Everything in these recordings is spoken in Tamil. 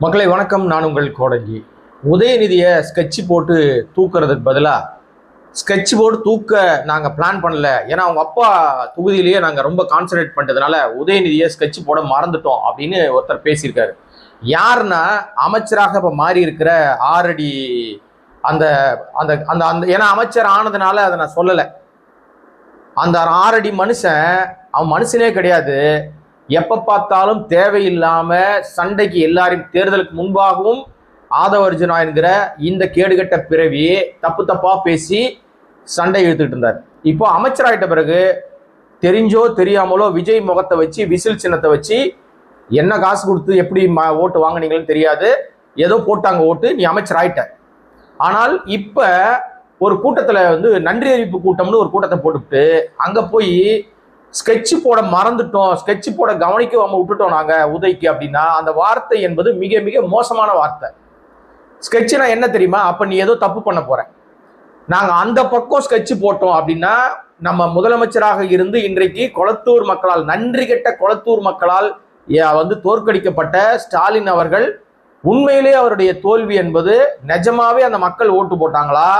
மக்களை வணக்கம். நான் உங்கள் கோடங்கி. உதயநிதியை ஸ்கெட்சு போட்டு தூக்குறதுக்கு பதிலாக ஸ்கெட்சு போட்டு தூக்க நாங்கள் பிளான் பண்ணல. ஏன்னா அவங்க அப்பா தொகுதியிலேயே நாங்கள் ரொம்ப கான்சன்ட்ரேட் பண்ணுறதுனால உதயநிதியை ஸ்கெட்சு போட மறந்துட்டோம் அப்படின்னு ஒருத்தர் பேசியிருக்காரு. யாருன்னா அமைச்சராக இப்போ மாறி இருக்கிற ஆரடி அந்த அந்த அந்த அந்த ஏன்னா அமைச்சர் ஆனதுனால அதை நான் சொல்லலை. அந்த ஆரடி மனுஷன் அவன் மனுஷனே கிடையாது. எப்ப பார்த்தாலும் தேவையில்லாம சண்டைக்கு எல்லாரையும் தேர்தலுக்கு முன்பாகவும் ஆதவ அர்ஜுனா என்கிற இந்த கேடுகட்ட பிறவி தப்பு தப்பா பேசி சண்டை இழுத்துட்டு இருந்தார். இப்போ அமைச்சராயிட்ட பிறகு தெரிஞ்சோ தெரியாமலோ விஜய் முகத்தை வச்சு விசில் சின்னத்தை வச்சு என்ன காசு கொடுத்து எப்படி ஓட்டு வாங்கினீங்கன்னு தெரியாது, ஏதோ போட்டாங்க ஓட்டு, நீ அமைச்சர் ஆயிட்ட. ஆனால் இப்ப ஒரு கூட்டத்துல நன்றி அறிவிப்பு கூட்டம்னு ஒரு கூட்டத்தை போட்டுவிட்டு அங்க போய் ஸ்கெட்சு போட மறந்துட்டோம், ஸ்கெட்சு போட கவனிக்காம விட்டுட்டோம் நாங்க உதய்க்கு அப்படின்னா அந்த வார்த்தை என்பது மிக மிக மோசமான வார்த்தை. ஸ்கெட்சுனா என்ன தெரியுமா? அப்ப நீ ஏதோ தப்பு பண்ண போற. நாங்க அந்த பக்கம் ஸ்கெட்சு போட்டோம் அப்படின்னா நம்ம முதலமைச்சராக இருந்து இன்றைக்கு கொளத்தூர் மக்களால், நன்றி கெட்ட கொளத்தூர் மக்களால் தோற்கடிக்கப்பட்ட ஸ்டாலின் அவர்கள் உண்மையிலே அவருடைய தோல்வி என்பது நிஜமாவே அந்த மக்கள் ஓட்டு போட்டாங்களா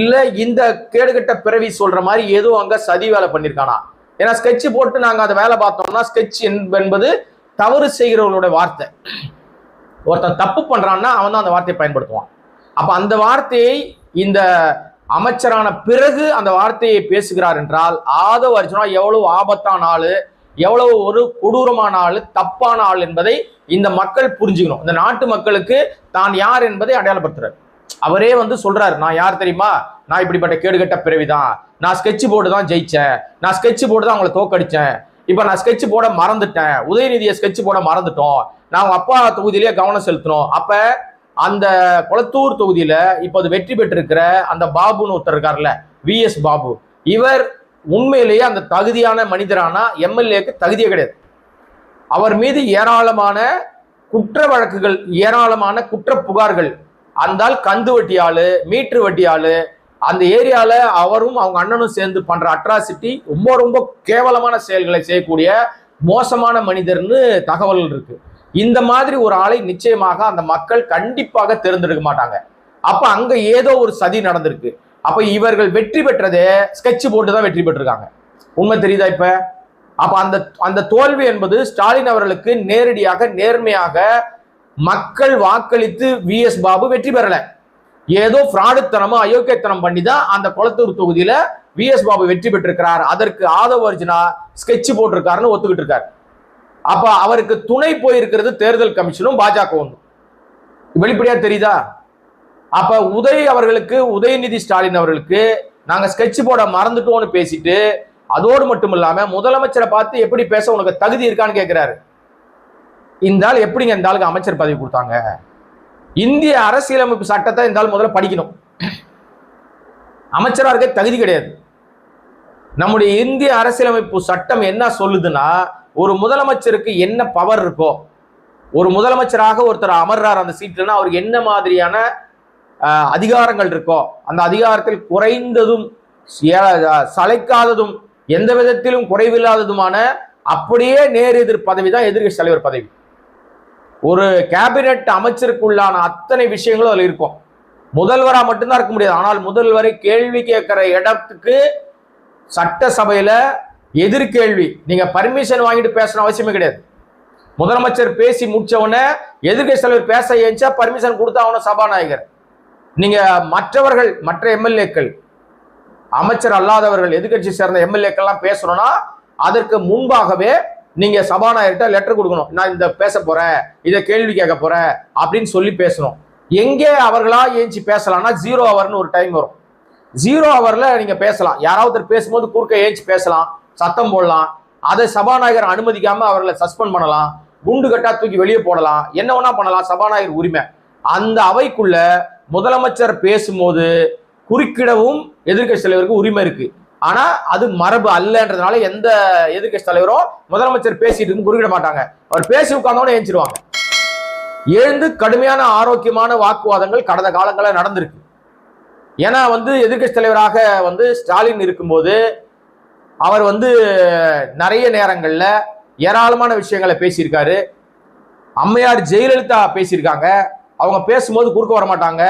இல்ல இந்த கேடுகட்ட பிறவி சொல்ற மாதிரி ஏதோ அங்க சதி வேலை பண்ணிருக்கானா? ஏன்னா ஸ்கெட்சு போட்டு நாங்க அதை வேலை பார்த்தோம்னா ஸ்கெட்ச் என்பது தவறு செய்கிறவர்களுடைய வார்த்தை. ஒருத்தன் தப்பு பண்றான்னா அவன் தான் அந்த வார்த்தையை பயன்படுத்துவான். அப்ப அந்த வார்த்தையை இந்த அமைச்சரான பிறகு அந்த வார்த்தையை பேசுகிறார் என்றால் ஆதவ அர்ஜுனா எவ்வளவு ஆபத்தான ஆளு, எவ்வளவு ஒரு கொடூரமான ஆளு, தப்பான ஆள் என்பதை இந்த மக்கள் புரிஞ்சுக்கணும். இந்த நாட்டு மக்களுக்கு தான் யார் என்பதை அடையாளப்படுத்துறாரு. அவரே சொல்றாரு, நான் யார் தெரியுமா? நான் இப்படிப்பட்ட கேடுகட்ட பிறவிதான், நான் ஸ்கெட்சு போட்டு தான் ஜெயிச்சேன், நான் ஸ்கெட்சு போட்டு தான் அவங்களை தோக்கடிச்சேன், இப்ப நான் ஸ்கெட்சு போட மறந்துட்டேன், உதயநிதியை ஸ்கெட்சு போட மறந்துட்டோம், நான் அவங்க அப்பா தொகுதியிலேயே கவனம் செலுத்தணும். அப்ப அந்த கொளத்தூர் தொகுதியில இப்போது வெற்றி பெற்றிருக்கிற அந்த பாபுன்னு ஒருத்தர் இருக்காருல்ல, VS பாபு, இவர் உண்மையிலேயே அந்த தகுதியான மனிதரானா எம்எல்ஏக்கு தகுதியே கிடையாது. அவர் மீது ஏராளமான குற்ற வழக்குகள், ஏராளமான குற்ற புகார்கள், அந்த கந்து வட்டி ஆளு, மீட்டர் வட்டி ஆளு, அந்த ஏரியால அவரும் அவங்க அண்ணனும் சேர்ந்து பண்ற அட்ராசிட்டி, ரொம்ப ரொம்ப கேவலமான செயல்களை செய்யக்கூடிய மோசமான மனிதர்னு தகவல்கள் இருக்கு. இந்த மாதிரி ஒரு ஆளை நிச்சயமாக அந்த மக்கள் கண்டிப்பாக தேர்ந்தெடுக்க மாட்டாங்க. அப்ப அங்க ஏதோ ஒரு சதி நடந்திருக்கு. அப்ப இவர்கள் வெற்றி பெற்றதே ஸ்கெட்சு போட்டு தான் வெற்றி பெற்றிருக்காங்க. உண்மை தெரியுதா இப்ப? அப்ப அந்த அந்த தோல்வி என்பது ஸ்டாலின் அவர்களுக்கு நேரடியாக நேர்மையாக மக்கள் வாக்களித்து VS பாபு வெற்றி பெறல, ஏதோ ஃப்ராடுத்தனமும் அயோக்கியத்தனம் பண்ணி தான் அந்த கொளத்தூர் தொகுதியில VS பாபு வெற்றி பெற்றிருக்கிறார். அதற்கு ஆதவ அர்ஜுனா ஸ்கெட்சு போட்டிருக்காருன்னு ஒத்துக்கிட்டு இருக்காரு. அப்ப அவருக்கு துணை போயிருக்கிறது தேர்தல் கமிஷனும் பாஜகவும். வெளிப்படையா தெரியுதா? அப்ப உதயநிதி ஸ்டாலின் அவர்களுக்கு நாங்க ஸ்கெட்சு போட மறந்துட்டோம்னு பேசிட்டு, அதோடு மட்டும் இல்லாம முதலமைச்சரை பார்த்து எப்படி பேச உனக்கு தகுதி இருக்கான்னு கேட்கிறாரு. இந்த ஆள் எப்படிங்க இந்த ஆளுக்கு அமைச்சர் பதவி கொடுத்தாங்க? இந்திய அரசியலமைப்பு சட்டத்தை இந்த ஆள் முதல்ல படிக்கணும். அமைச்சராக இருக்க தகுதி கிடையாது. நம்முடைய இந்திய அரசியலமைப்பு சட்டம் என்ன சொல்லுதுன்னா, ஒரு முதலமைச்சருக்கு என்ன பவர் இருக்கோ, ஒரு முதலமைச்சராக ஒருத்தர் அமர்றார் அந்த சீட்லன்னா அவருக்கு என்ன மாதிரியான அதிகாரங்கள் இருக்கோ, அந்த அதிகாரத்தில் குறைந்ததும் சளைக்காததும் எந்த விதத்திலும் குறைவில்லாததுமான அப்படியே நேர் எதிர் பதவி தான் எதிர்கட்சி தலைவர் பதவி. ஒரு கேபினெட் அமைச்சருக்குள்ளான அத்தனை விஷயங்களும் அதுல இருக்கும். முதல்வரா மட்டும்தான் இருக்க முடியாது. ஆனால் முதல்வரை கேள்வி கேட்கிற இடத்துக்கு சட்டசபையில எதிர்கேள்வி, நீங்க பர்மிஷன் வாங்கிட்டு பேசணும் அவசியமே கிடையாது. முதலமைச்சர் பேசி முடிச்சவொடனே எதிர்கட்சி தலைவர் பேச ஏஞ்சா பர்மிஷன் கொடுத்தா அவன சபாநாயகர். நீங்க மற்ற எம்எல்ஏக்கள், அமைச்சர் அல்லாதவர்கள், எதிர்கட்சி சேர்ந்த எம்எல்ஏக்கள்லாம் பேசணும்னா அதற்கு முன்பாகவே நீங்க சபாநாயகர்கிட்ட லெட்டர் கொடுக்கணும், நான் இந்த பேச போறேன், இதை கேள்வி கேட்க போறேன் அப்படின்னு சொல்லி பேசணும். எங்கே அவர்களா ஏஞ்சி பேசலாம்னா 0 ஹவர்னு ஒரு டைம் வரும். 0 ஹவர்ல நீங்க பேசலாம். யாராவது பேசும்போது குறுக்க ஏஞ்சி பேசலாம், சத்தம் போடலாம். அதை சபாநாயகர் அனுமதிக்காம அவர்களை சஸ்பெண்ட் பண்ணலாம், குண்டு கட்டா தூக்கி வெளியே போடலாம், என்ன வேணா பண்ணலாம். சபாநாயகர் உரிமை. அந்த அவைக்குள்ள முதலமைச்சர் பேசும்போது குறுக்கிடவும் எதிர்கட்சி தலைவருக்கு உரிமை இருக்கு. ஆனா அது மரபு அல்லன்றதுனால எந்த எதிர்கட்சி தலைவரும் முதலமைச்சர் பேசிட்டு குறுக்கிட மாட்டாங்க. அவர் பேசி உட்கார்ந்தோட ஏஞ்சிருவாங்க. எழுந்து கடுமையான ஆரோக்கியமான வாக்குவாதங்கள் கடந்த காலங்களில் நடந்திருக்கு. ஏன்னா எதிர்கட்சி தலைவராக ஸ்டாலின் இருக்கும்போது அவர் நிறைய நேரங்கள்ல ஏராளமான விஷயங்களை பேசியிருக்காரு. அம்மையார் ஜெயலலிதா பேசியிருக்காங்க. அவங்க பேசும்போது குறுக்க வர மாட்டாங்க.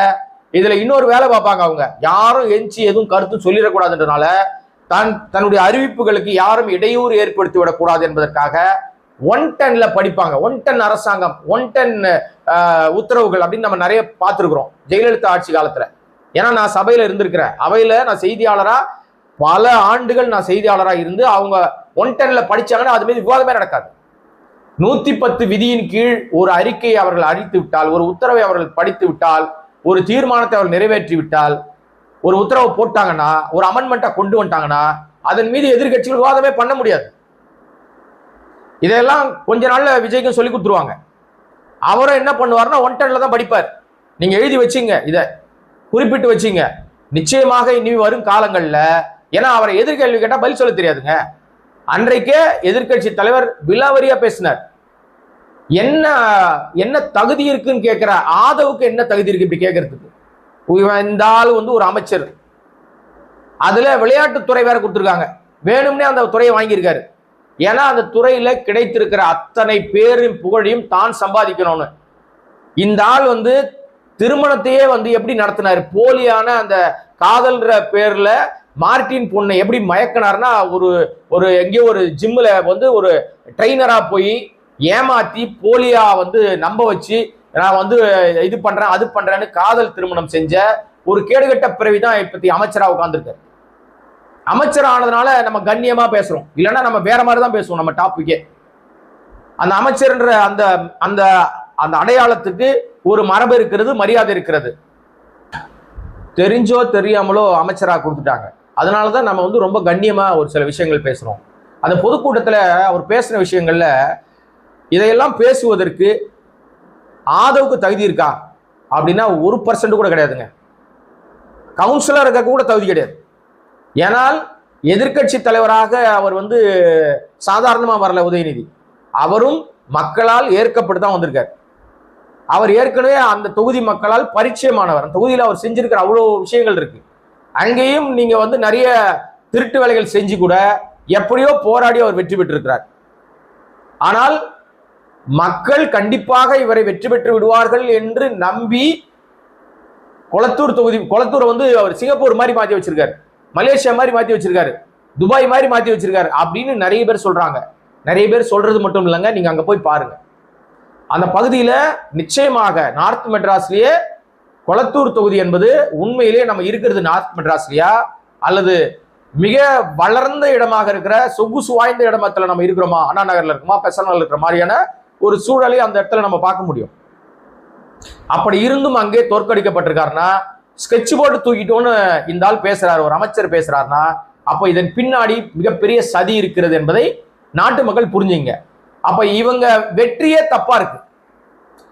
இதுல இன்னொரு வேலை பார்ப்பாங்க. அவங்க யாரும் எஞ்சி எதுவும் கருத்து சொல்லிடக்கூடாதுன்றனால தன்னுடைய அறிவிப்புகளுக்கு யாரும் இடையூறு ஏற்படுத்தி விடக்கூடாது என்பதற்காக 110ல படிப்பாங்க. 110 அரசாங்கம், 110 உத்தரவுகள் அப்படின்னு நம்ம நிறைய பார்த்துருக்கிறோம் ஜெயலலிதா ஆட்சி காலத்துல. ஏன்னா நான் சபையில இருந்திருக்கிறேன், அவையில நான் செய்தியாளரா பல ஆண்டுகள் நான் செய்தியாளரா இருந்து அவங்க 110ல படிச்சாங்கன்னா அது மீது விவாதமே நடக்காது. 110 விதியின் கீழ் ஒரு அறிக்கையை அவர்கள் அளித்து விட்டால், ஒரு உத்தரவை அவர்கள் படித்து விட்டால், ஒரு தீர்மானத்தை அவர்கள் நிறைவேற்றி விட்டால், ஒரு உத்தரவு போட்டாங்கன்னா, ஒரு அமெண்ட்மெண்ட்டை கொண்டு வந்துட்டாங்கன்னா அதன் மீது எதிர்கட்சிகள் விவாதமே பண்ண முடியாது. இதெல்லாம் கொஞ்ச நாள்ல விஜய்க்கும் சொல்லி கொடுத்துருவாங்க. அவரும் என்ன பண்ணுவார்னா 110ல தான் படிப்பார். நீங்க எழுதி வச்சிங்க, இதை குறிப்பிட்டு வச்சிங்க. நிச்சயமாக இனி வரும் காலங்கள்ல, ஏன்னா அவரை எதிர்கேள்வி கேட்டா பதில் சொல்ல தெரியாதுங்க. அன்றைக்கே எதிர்கட்சி தலைவர் விலாவரியா பேசினார். என்ன என்ன தகுதி இருக்குன்னு கேட்கிற ஆதவுக்கு என்ன தகுதி இருக்கு இப்படி கேட்கறதுக்கு? இந்த ஆள் வந்து ஒரு அமைச்சர், அதுல விளையாட்டுத்துறை வேற கொடுத்துருக்காங்க, வேணும்னே அந்த துறையை வாங்கியிருக்காரு. ஏன்னா அந்த துறையில கிடைத்திருக்கிற அத்தனை பேரும் புகழையும் தான் சம்பாதிக்கணும்னு. இந்த ஆள் வந்து திருமணத்தையே வந்து எப்படி நடத்தினாரு, போலியான அந்த காதல்ற பேர்ல மார்டின் பொண்ணை எப்படி மயக்கினார்னா, ஒரு எங்கேயோ ஒரு ஜிம்ல வந்து ஒரு ட்ரெயினரா போய் ஏமாத்தி போலியா வந்து நம்ப வச்சு நான் வந்து இது பண்றேன் அது பண்றேன்னு காதல் திருமணம் செஞ்ச ஒரு கேடுகட்ட பிறவிதான் இப்பத்தி அமைச்சரா உட்கார்ந்துருக்காரு. அமைச்சர் ஆனதுனால நம்ம கண்ணியமா பேசுறோம், இல்லைன்னா நம்ம வேற மாதிரி தான் பேசுவோம். நம்ம டாபிக்கே அந்த அமைச்சர்ன்ற அந்த அந்த அந்த அடையாளத்துக்கு ஒரு மரபு இருக்கிறது, மரியாதை இருக்கிறது. தெரிஞ்சோ தெரியாமலோ அமைச்சரா கொடுத்துட்டாங்க. அதனாலதான் நம்ம வந்து ரொம்ப கண்ணியமா ஒரு சில விஷயங்கள் பேசுறோம். அந்த பொதுக்கூட்டத்துல அவர் பேசின விஷயங்கள்ல இதையெல்லாம் பேசுவதற்கு ஆதவுக்கு தகுதி இருக்கா அப்படின்னா 1% கூட கிடையாதுங்க. கவுன்சிலர் இருக்க கூட தகுதி கிடையாது. ஏனால் எதிர்கட்சி தலைவராக அவர் வந்து சாதாரணமா வரல உதயநிதி. அவரும் மக்களால் ஏற்கப்பட்டு தான் வந்திருக்கார். அவர் ஏற்கனவே அந்த தொகுதி மக்களால் பரிச்சயமானவர். அந்த தொகுதியில் அவர் செஞ்சிருக்கிற அவ்வளோ விஷயங்கள் இருக்கு. அங்கேயும் நீங்க வந்து நிறைய திருட்டு வேலைகள் செஞ்சு கூட எப்படியோ போராடி அவர் வெற்றி பெற்றிருக்கிறார். ஆனால் மக்கள் கண்டிப்பாக இவரை வெற்றி பெற்று விடுவார்கள் என்று நம்பி கொளத்தூர் தொகுதி, கொளத்தூரை வந்து அவர் சிங்கப்பூர் மாதிரி மாற்றி வச்சிருக்காரு, மலேசியா மாதிரி மாற்றி வச்சிருக்காரு, துபாய் மாதிரி மாற்றி வச்சிருக்காரு அப்படின்னு நிறைய பேர் சொல்றாங்க. நிறைய பேர் சொல்றது மட்டும் இல்லைங்க, நீங்க அங்க போய் பாருங்க. அந்த பகுதியில நிச்சயமாக நார்த் மெட்ராஸ்லயே கொளத்தூர் தொகுதி என்பது உண்மையிலேயே நம்ம இருக்கிறது நார்த் மெட்ராஸ்லயா அல்லது மிக வளர்ந்த இடமாக இருக்கிற சொகுசு வாய்ந்த இடத்துல நம்ம இருக்கிறோமா, அண்ணா நகர்ல இருக்குமா, பெசல் இருக்கிற மாதிரியான ஒரு சூழலை அந்த இடத்துல நம்ம பார்க்க முடியும். அப்படி இருந்தும் அங்கே தோற்கடிக்கப்பட்டிருக்காருன்னா, ஸ்கெட்ச் போட்டு தூக்கிட்டோன்னு இந்த ஆள் பேசுறாரு, ஒரு அமைச்சர் பேசுறாருன்னா, அப்ப இதன் பின்னாடி மிகப்பெரிய சதி இருக்கிறது என்பதை நாட்டு மக்கள் புரிஞ்சுங்க. அப்ப இவங்க வெற்றியே தப்பா இருக்கு.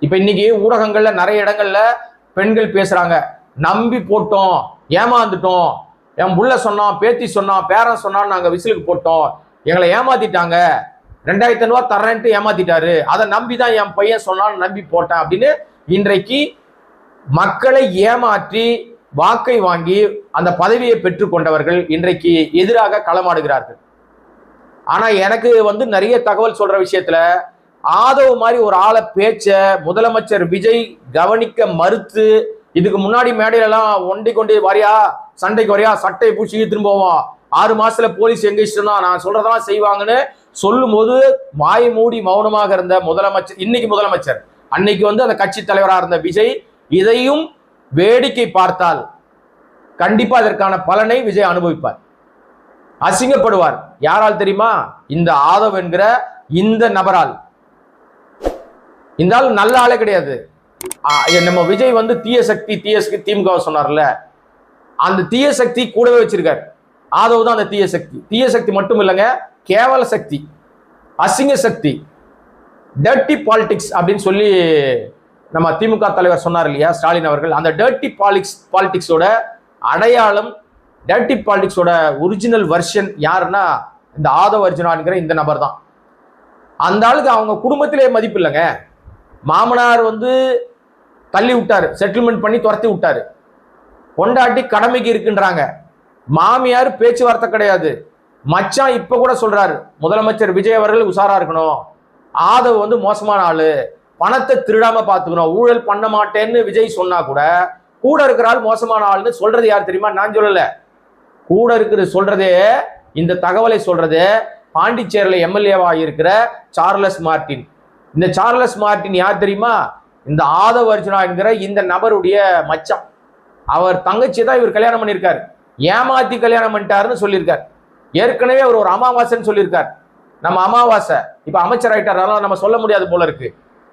இப்ப இன்னைக்கு ஊடகங்கள்ல நிறைய இடங்கள்ல பெண்கள் பேசுறாங்க, நம்பி போட்டோம், ஏமாந்துட்டோம், என் புள்ள சொன்னான், பேத்தி சொன்னான், பேரன் சொன்னான்னு நாங்க விசிலுக்கு போட்டோம், எங்களை ஏமாத்திட்டாங்க, 2500 ரூபாய் தரேன்ட்டு ஏமாத்திட்டாரு, அதை நம்பிதான் என் பையன் சொன்னான்னு நம்பி போட்டேன் அப்படின்னு இன்றைக்கு மக்களை ஏமாற்றி வாக்கை வாங்கி அந்த பதவியை பெற்றுக் கொண்டவர்கள் இன்றைக்கு எதிராக களமாடுகிறார்கள். ஆனா எனக்கு வந்து நிறைய தகவல் சொல்ற விஷயத்துல ஆதவ் மாதிரி ஒரு ஆளை பேச்ச முதலமைச்சர் விஜய் கவனிக்க மறுத்து, இதுக்கு முன்னாடி மேடையிலாம் ஒண்டி கொண்டு வரியா, சண்டைக்கு வரியா, சட்டையை பூச்சி திரும்ப போவோம், 6 மாசத்துல போலீஸ் எங்க இஷ்டம் தான், நான் சொல்றதெல்லாம் செய்வாங்கன்னு சொல்லும் போது வாய் மூடி மௌனமாக இருந்த முதலமைச்சர், இன்னைக்கு முதலமைச்சர், அன்னைக்கு வந்து அந்த கட்சி தலைவராக இருந்த விஜய் இதையும் வேடிக்கை பார்த்தால் கண்டிப்பா அதற்கான பலனை விஜய் அனுபவிப்பார், அசிங்கப்படுவார். யாரால் தெரியுமா? இந்த ஆதவ் என்கிற இந்த நபரால். இந்த ஆள் நல்ல ஆளே கிடையாது. நம்ம விஜய் வந்து தீய சக்தி திமுக சொன்னார்ல, அந்த தீய சக்தி கூடவே வச்சிருக்காரு. ஆதவ் தான் அந்த தீய சக்தி. தீய சக்தி மட்டும் இல்லைங்க, கேவல சக்தி, அசிங்க சக்தி, டர்ட்டி பாலிடிக்ஸ் அப்படின்னு சொல்லி நம்ம திமுக தலைவர் சொன்னார் இல்லையா, ஸ்டாலின் அவர்கள். அந்த டர்ட்டி பாலிடிக்ஸோட அடையாளம், டர்ட்டி பாலிடிக்ஸோட ஒரிஜினல் வெர்ஷன் யாருன்னா இந்த ஆதவ் அர்ஜுனாங்கிற இந்த நபர் தான். அந்த ஆளுக்கு அவங்க குடும்பத்திலே மதிப்பு இல்லைங்க. மாமனார் வந்து தள்ளி விட்டாரு, செட்டில்மெண்ட் பண்ணி துரத்தி விட்டாரு, கொண்டாட்டி கடமைக்கு இருக்குன்றாங்க, மாமியார் பேச்சுவார்த்தை கிடையாது. மச்சான் இப்ப கூட சொல்றாரு, முதலமைச்சர் விஜய் அவர்கள் உஷாரா இருக்கணும், ஆதவ் வந்து மோசமான ஆளு, பணத்தை திருடாம பாத்துக்கணும், ஊழல் பண்ண மாட்டேன்னு விஜய் சொன்னா கூட கூட இருக்கிற ஆள் மோசமான ஆள்னு சொல்றது யார் தெரியுமா? நான் சொல்லல, கூட இருக்கிறது சொல்றதே, இந்த தகவலை சொல்றது பாண்டிச்சேரியில் எம்எல்ஏவா இருக்கிற சார்லஸ் மார்டின். இந்த சார்லஸ் மார்டின் யார் தெரியுமா? இந்த ஆதவ் அர்ஜுனா என்கிற இந்த நபருடைய மச்சான். அவர் தங்கச்சி தான் இவர் கல்யாணம் பண்ணியிருக்காரு. ஏமாத்தி கல்யாணம் பண்ணிட்டாருன்னு சொல்லியிருக்காரு. ஏற்கனவே அவர் ஒரு அமாவாசைன்னு சொல்லியிருக்கார். நம்ம அமாவாசை இப்ப அமைச்சர் ஆயிட்டார், அதெல்லாம் நம்ம சொல்ல முடியாது போல இருக்கு.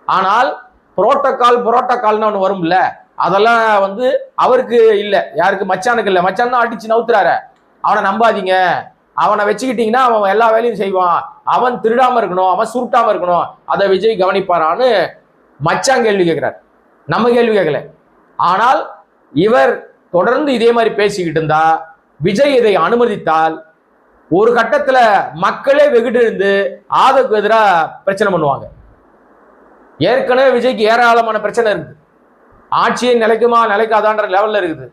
ஆனால் புரோட்டோகால்னு ஒன்று வரும்ல, அதெல்லாம் வந்து அவருக்கு இல்லை. யாருக்கு? மச்சானுக்கு இல்லை. மச்சான் தான் அடிச்சு நவுத்துறாரு. அவனை நம்பாதீங்க, அவனை வச்சுக்கிட்டீங்கன்னா அவன் எல்லா வேலையும் செய்வான், அவன் திருடாம இருக்கணும், அவன் சுருட்டாம இருக்கணும், அதை விஜய் கவனிப்பாரான்னு மச்சான் கேள்வி கேட்கிறார். நம்ம கேள்வி கேட்கல. ஆனால் இவர் தொடர்ந்து இதே மாதிரி பேசிக்கிட்டு இருந்தா, விஜய் இதை அனுமதித்தால் ஒரு கட்டத்துல மக்களே வெகுட்டு இருந்து ஆதவுக்கு எதிராக பிரச்சனை பண்ணுவாங்க. ஏற்கனவே விஜய்க்கு ஏராளமான பிரச்சனை இருக்குது. ஆட்சியை நிலைக்குமா நிலைக்காதான்ற லெவல்ல இருக்குது.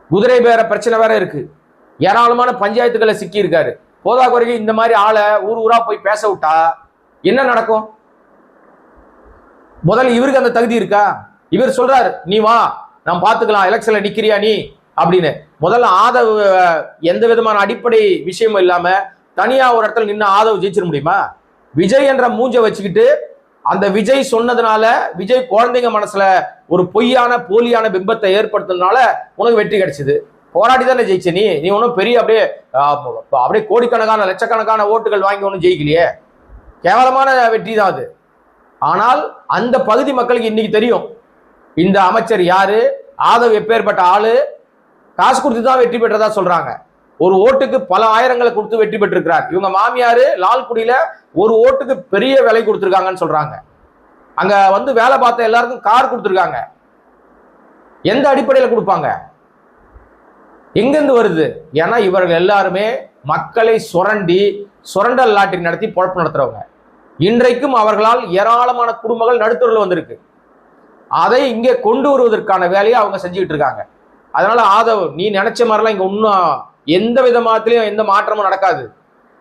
குதிரை பேர பிரச்சனை வேற இருக்கு. ஏராளமான பஞ்சாயத்துக்களை சிக்கி இருக்காரு. போதா குறைக்கு இந்த மாதிரி ஆளை ஊர் ஊரா போய் பேச விட்டா என்ன நடக்கும்? முதல்ல இவருக்கு அந்த தகுதி இருக்கா? இவர் சொல்றாரு, நீ வா நான் பாத்துக்கலாம், எலெக்ஷன்ல நிக்கிறியா நீ அப்படின்னு. முதல்ல ஆதவ் எந்த விதமான அடிப்படை விஷயமும் இல்லாம தனியா ஒரு இடத்துல நின்று ஆதவ் ஜெயிச்சிட முடியுமா? விஜய் என்ற மூஞ்ச வச்சுக்கிட்டு அந்த விஜய் சொன்னதுனால, விஜய் குழந்தைங்க மனசுல ஒரு பொய்யான போலியான பிம்பத்தை ஏற்படுத்தினால உனக்கு வெற்றி கிடைச்சது. போராடி தானே ஜெயிச்ச நீ ஒன்றும் பெரிய அப்படியே கோடிக்கணக்கான லட்சக்கணக்கான ஓட்டுகள் வாங்கி ஒன்றும் ஜெயிக்கலையே. கேவலமான வெற்றி தான் அது. ஆனால் அந்த பகுதி மக்களுக்கு இன்னைக்கு தெரியும் இந்த அமைச்சர் யாரு, ஆதவ் எப்பேற்பட்ட ஆளு. காசு கொடுத்து தான் வெற்றி பெற்றதா சொல்றாங்க. ஒரு ஓட்டுக்கு பல ஆயிரங்களை கொடுத்து வெற்றி பெற்றிருக்கிறார். இவங்க மாமியாரு லால்குடியில ஒரு ஓட்டுக்கு பெரிய விலை கொடுத்துருக்காங்கன்னு சொல்றாங்க. அங்க வந்து வேலை பார்த்த எல்லாருக்கும் கார் கொடுத்துருக்காங்க. எந்த அடிப்படையில் கொடுப்பாங்க? எங்கிருந்து வருது? ஏன்னா இவர்கள் எல்லாருமே மக்களை சுரண்டல் லாட்டரி நடத்தி பொழப்பு நடத்துறவங்க. இன்றைக்கும் அவர்களால் ஏராளமான குடும்பங்கள் நடுத்தரில் வந்திருக்கு. அதை இங்கே கொண்டு வருவதற்கான வேலையை அவங்க செஞ்சுக்கிட்டு இருக்காங்க. அதனால ஆதவ், நீ நினைச்ச மாதிரிலாம் இங்க இன்னும் எந்த விதமாத்திலையும் எந்த மாற்றமும் நடக்காது.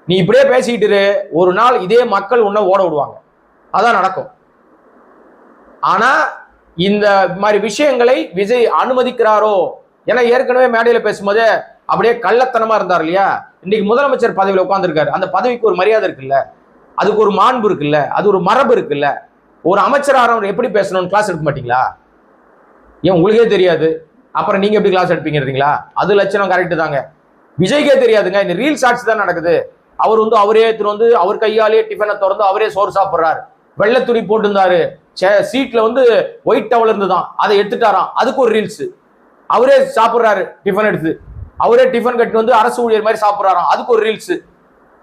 நீ இப்படியே பேசிக்கிட்டு ஒரு நாள் இதே மக்கள் உன்னை ஓட விடுவாங்க. அதான் நடக்கும். ஆனா இந்த மாதிரி விஷயங்களை விஜய் அனுமதிக்கிறாரோ? ஏன்னா ஏற்கனவே மேடையில பேசும்போது அப்படியே கள்ளத்தனமா இருந்தார் இல்லையா? இன்னைக்கு முதலமைச்சர் பதவியில் உட்கார்ந்துருக்காரு. அந்த பதவிக்கு ஒரு மரியாதை இருக்குல்ல, அதுக்கு ஒரு மாண்பு இருக்குல்ல, அது ஒரு மரபு இருக்குல்ல. ஒரு அமைச்சராக எப்படி பேசணும்னு கிளாஸ் எடுக்க மாட்டீங்களா? ஏன் உங்களுக்கே தெரியாது, அப்புறம் நீங்க எப்படி கிளாஸ் எடுப்பீங்கிறீங்களா? அது லட்சணம் கரெக்ட் தாங்க. விஜய்க்கே தெரியாதுங்க. இந்த ரீல் ஷாட்ஸ் தான் நடக்குது. அவர் வந்து அவரே வந்து அவர் கையாலேயே டிஃபனை திறந்து அவரே சோறு சாப்பிட்றாரு. வெள்ளை துணி போட்டிருந்தாரு, சீட்ல வந்து ஒயிட் டவல் இருந்துதான், அதை எடுத்துட்டாராம், அதுக்கு ஒரு ரீல்ஸ். அவரே சாப்பிட்றாரு டிஃபன் எடுத்து, அவரே டிஃபன் கட்டி வந்து அரசு ஊழியர் மாதிரி சாப்பிட்றாராம், அதுக்கு ஒரு ரீல்ஸ்.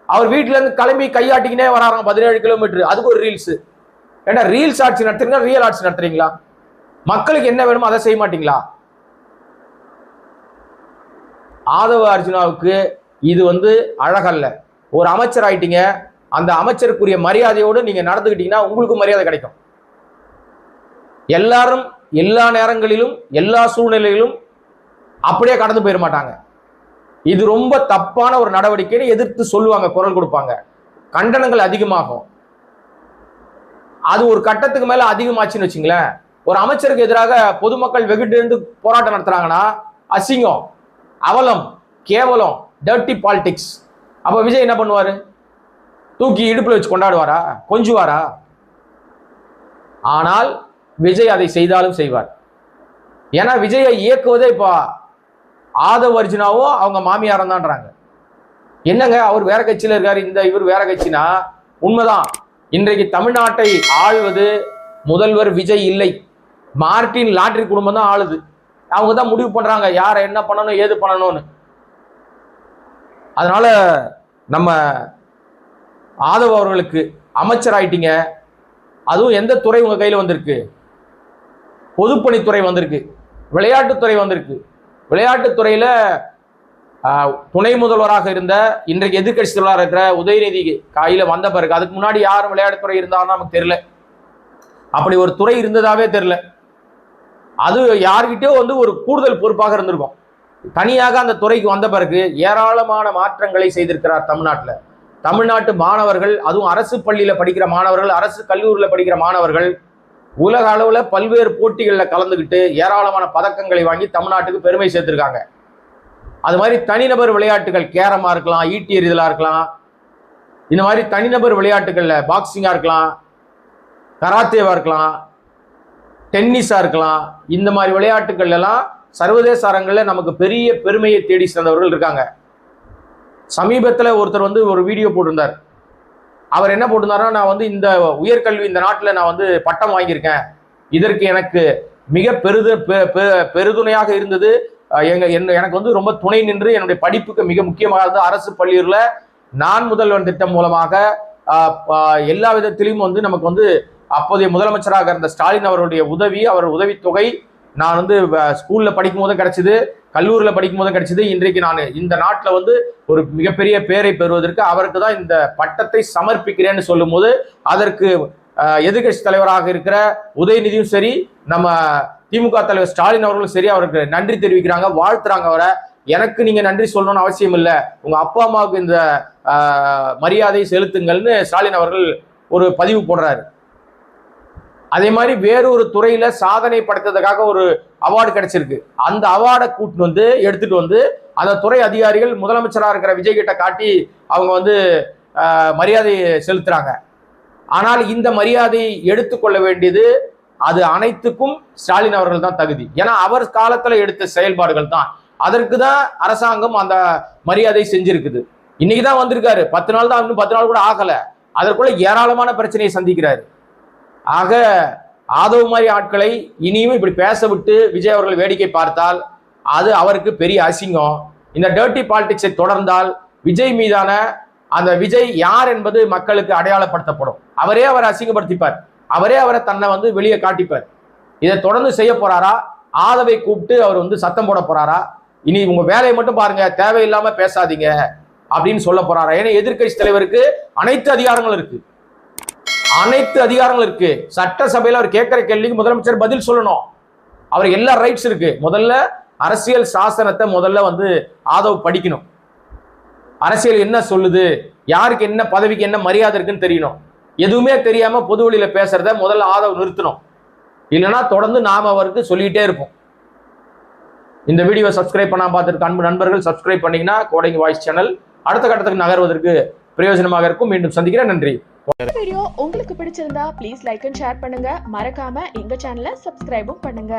அவர் வீட்டுல இருந்து கிளம்பி கையாட்டிக்கினே வராங்க 17 கிலோமீட்டர், அதுக்கு ஒரு ரீல்ஸ். ஏன்னா ரீல்ஸ் ஆட்சி நடத்துறீங்க, ரியல் ஆட்சி நடத்துறீங்களா? மக்களுக்கு என்ன வேணுமோ அதை செய்ய மாட்டீங்களா? ஆதவ அர்ஜுனாவுக்கு இது வந்து அழகல்ல. ஒரு அமைச்சர் ஆயிட்டீங்க, அந்த அமைச்சருக்குரிய மரியாதையோடு நீங்க நடந்துக்கிட்டீங்கன்னா உங்களுக்கு மரியாதை கிடைக்கும். எல்லாரும் எல்லா நேரங்களிலும் எல்லா சூழ்நிலையிலும் அப்படியே கடந்து போயிட மாட்டாங்க. இது ரொம்ப தப்பான ஒரு நடவடிக்கைன்னு எதிர்த்து சொல்லுவாங்க, குரல் கொடுப்பாங்க, கண்டனங்கள் அதிகமாகும். அது ஒரு கட்டத்துக்கு மேல அதிகமாச்சுன்னு வச்சுங்களேன், ஒரு அமைச்சருக்கு எதிராக பொதுமக்கள் வெகுட்டு இருந்து போராட்டம் நடத்துறாங்கன்னா அசிங்கம், அவலம், கேவலம், டர்ட்டி பாலிடிக்ஸ். அப்ப விஜய் என்ன பண்ணுவாரு? தூக்கி இடுப்புல வச்சு கொண்டாடுவாரா? கொஞ்சுவாரா? ஆனால் விஜய் அதை செய்தாலும் செய்வார். ஏன்னா விஜயை இயக்குவதே இப்போ ஆதவ் அர்ஜுனாவும் அவங்க மாமியாரம் தான்றாங்க. என்னங்க அவர் வேற கட்சியில இருக்காரு, இந்த இவர் வேற கட்சினா உண்மைதான். இன்றைக்கு தமிழ்நாட்டை ஆள்வது முதல்வர் விஜய் இல்லை, மார்டின் லாட்டரி குடும்பம் தான் ஆளுது. அவங்க தான் முடிவு பண்றாங்க யாரை என்ன பண்ணணும் ஏது பண்ணணும்னு. அதனால நம்ம ஆதவ் அவர்களுக்கு அமைச்சர் ஆயிட்டீங்க, அதுவும் எந்த துறை உங்க கையில வந்திருக்கு? பொதுப்பணித்துறை வந்திருக்கு, விளையாட்டுத்துறை வந்திருக்கு. விளையாட்டுத்துறையில துணை முதல்வராக இருந்த இன்றைக்கு எதிர்கட்சி தலைவராக இருக்கிற உதயநிதி கையில வந்த பிறகு, அதுக்கு முன்னாடி யாரும் விளையாட்டுத்துறை இருந்தாலும் நமக்கு தெரியல, அப்படி ஒரு துறை இருந்ததாவே தெரியல. அது யார்கிட்டயோ வந்து ஒரு கூடுதல் பொறுப்பாக இருந்திருக்கும். தனியாக அந்த துறைக்கு வந்த பிறகு ஏராளமான மாற்றங்களை செய்திருக்கிறார் தமிழ்நாட்டில். தமிழ்நாட்டு மாணவர்கள், அதுவும் அரசு பள்ளியில படிக்கிற மாணவர்கள், அரசு கல்லூரியில் படிக்கிற மாணவர்கள் உலக அளவுல பல்வேறு போட்டிகளில் கலந்துக்கிட்டு ஏராளமான பதக்கங்களை வாங்கி தமிழ்நாட்டுக்கு பெருமை சேர்த்திருக்காங்க. அது மாதிரி தனிநபர் விளையாட்டுகள், கேரமா இருக்கலாம், ஈட்டி எறிதலா இருக்கலாம், இந்த மாதிரி தனிநபர் விளையாட்டுகள்ல பாக்ஸிங்கா இருக்கலாம், கராத்தேவா இருக்கலாம், டென்னிஸா இருக்கலாம், இந்த மாதிரி விளையாட்டுகள் எல்லாம் சர்வதேச அரங்கில் நமக்கு பெரிய பெருமையை தேடி சேர்ந்தவர்கள் இருக்காங்க. சமீபத்தில் ஒருத்தர் வந்து ஒரு வீடியோ போட்டிருந்தார். அவர் என்ன போட்டிருந்தாருன்னா, நான் வந்து இந்த உயர்கல்வி இந்த நாட்டில் நான் வந்து பட்டம் வாங்கியிருக்கேன், இதற்கு எனக்கு மிக பெருதுணையாக இருந்தது எனக்கு வந்து ரொம்ப துணை நின்று என்னுடைய படிப்புக்கு மிக முக்கியமாக அரசு பள்ளியில் நான் முதல்வன் திட்டம் மூலமாக எல்லா விதத்திலையும் வந்து நமக்கு வந்து அப்போதைய முதலமைச்சராக இருந்த ஸ்டாலின் அவருடைய உதவி, அவர் உதவித்தொகை நான் வந்து ஸ்கூல்ல படிக்கும் போதும் கிடைச்சது, கல்லூரியில் படிக்கும் போதும் கிடைச்சது. இன்றைக்கு நான் இந்த நாட்டில் வந்து ஒரு மிகப்பெரிய பேரை பெறுவதற்கு அவருக்கு தான் இந்த பட்டத்தை சமர்ப்பிக்கிறேன்னு சொல்லும் போது அதற்கு எதிர்கட்சி தலைவராக இருக்கிற உதயநிதியும் சரி, நம்ம திமுக தலைவர் ஸ்டாலின் அவர்களும் சரி அவருக்கு நன்றி தெரிவிக்கிறாங்க, வாழ்த்துறாங்க அவரை. எனக்கு நீங்க நன்றி சொல்லணும்னு அவசியம் இல்லை, உங்க அப்பா அம்மாவுக்கு இந்த மரியாதை செலுத்துங்கள்னு ஸ்டாலின் அவர்கள் ஒரு பதிவு போடுறாரு. அதே மாதிரி வேறொரு துறையில சாதனை படைத்ததுக்காக ஒரு அவார்டு கிடைச்சிருக்கு. அந்த அவார்டை கூட்டு வந்து எடுத்துட்டு வந்து அந்த துறை அதிகாரிகள் முதலமைச்சராக இருக்கிற விஜய் கிட்ட காட்டி அவங்க வந்து மரியாதை செலுத்துறாங்க. ஆனால் இந்த மரியாதை எடுத்துக்கொள்ள வேண்டியது அது அனைத்துக்கும் ஸ்டாலின் அவர்கள் தான் தகுதி. ஏன்னா அவர் காலத்துல எடுத்த செயல்பாடுகள் தான், அதற்கு தான் அரசாங்கம் அந்த மரியாதை செஞ்சிருக்குது. இன்னைக்கு தான் வந்திருக்காரு, 10 நாள் தான், இன்னும் 10 நாள் கூட ஆகல, அதற்குள்ள ஏராளமான பிரச்சனையை சந்திக்கிறாரு. ஆக ஆதவ் மாதிரி ஆட்களை இனியும் இப்படி பேச விட்டு விஜய் அவர்கள் வேடிக்கை பார்த்தால் அது அவருக்கு பெரிய அசிங்கம். இந்த டர்ட்டி பாலிடிக்ஸை தொடர்ந்தால் விஜய் மீதான அந்த விஜய் யார் என்பது மக்களுக்கு அடையாளப்படுத்தப்படும். அவரே அவரை அசிங்கப்படுத்திப்பார், அவரே அவரை தன்னை வந்து வெளியே காட்டிப்பார். இதை தொடர்ந்து செய்ய போறாரா, ஆதவை கூப்பிட்டு அவர் வந்து சத்தம் போட போறாரா, இனி உங்க வேலையை மட்டும் பாருங்க, தேவையில்லாம பேசாதீங்க அப்படின்னு சொல்ல போறாரா? ஏன்னா எதிர்கட்சி தலைவருக்கு அனைத்து அதிகாரங்களும் இருக்கு, அனைத்து அதிகாரங்கள் இருக்கு. சட்டசபையில் அவர் கேட்கிற கேள்விக்கு முதலமைச்சர் பதில் சொல்லணும், அவருக்கு எல்லா ரைட்ஸ் இருக்கு. முதல்ல அரசியல் சாசனத்தை முதல்ல வந்து ஆதவ் படிக்கணும். அரசியல் என்ன சொல்லுது, யாருக்கு என்ன பதவிக்கு என்ன மரியாதை இருக்குன்னு தெரியணும். எதுவுமே தெரியாம பொது வழியில பேசுறத முதல்ல ஆதவ் நிறுத்தணும். இல்லைன்னா தொடர்ந்து நாம அவருக்கு சொல்லிட்டே இருப்போம். இந்த வீடியோ சப்ஸ்கிரைப் பண்ணாம பார்த்துருக்க அன்பு நண்பர்கள் சப்ஸ்கிரைப் பண்ணீங்கன்னா கோடங்கி வாய்ஸ் சேனல் அடுத்த கட்டத்துக்கு நகர்வதற்கு பிரயோஜனமாக இருக்கும். மீண்டும் சந்திக்கிறேன். நன்றி. வீடியோ உங்களுக்கு பிடிச்சிருந்தா ப்ளீஸ் லைக் அண்ட் ஷேர் பண்ணுங்க. மறக்காம எங்க சேனலை சப்ஸ்கிரைபும் பண்ணுங்க.